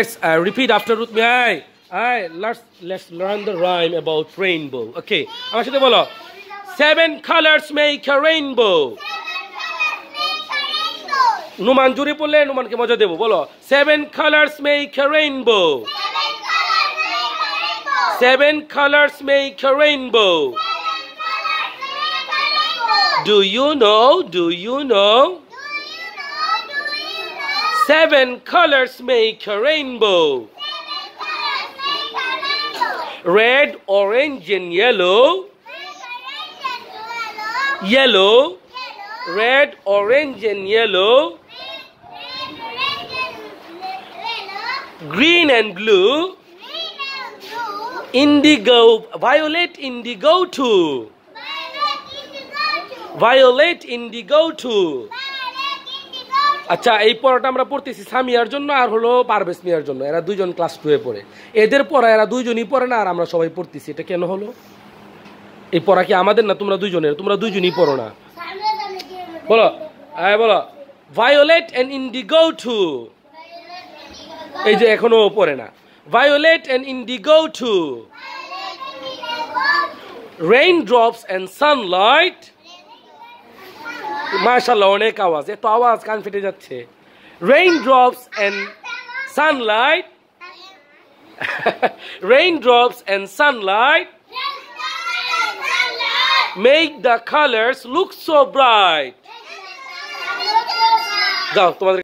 Let's repeat after with me. Let's learn the rhyme about rainbow. Okay. আমার সাথে বলো 7 colors make a rainbow. Numan জুড়ে পড়লে নুমানকে মজা দেবো বলো 7 colors make a rainbow. 7 colors make a rainbow. Do you know? 7 colors make a rainbow. Red, orange and yellow. Yellow. Red, orange and yellow. Green and blue. Indigo, violet, indigo too. Violet, indigo too. আচ্ছা এই পড়াটা আমরা পড়তেছি সামিয়ার জন্য আর হলো পারভেজ মিয়ার জন্য। এরা দুইজন ক্লাস 2 এ পড়ে। এদের পড়া এরা দুইজনই পড়ে না আর আমরা সবাই পড়তেছি। এটা কেন হলো? এই পড়া কি আমাদের না তোমরা দুইজনের? তোমরা দুইজনই পড়ো না। বলো বলো ভায়োলেট এন্ড ইন্ডিগো টু। এই যে এখনো পড়ে না। Violet and indigo too. Raindrops and sunlight. মাশাআল্লাহ অনেক আওয়াজ, এত আওয়াজ কান ফেটে যাচ্ছে। Raindrops and sunlight. Raindrops and sunlight make the colors look so bright. যাও তোমাদের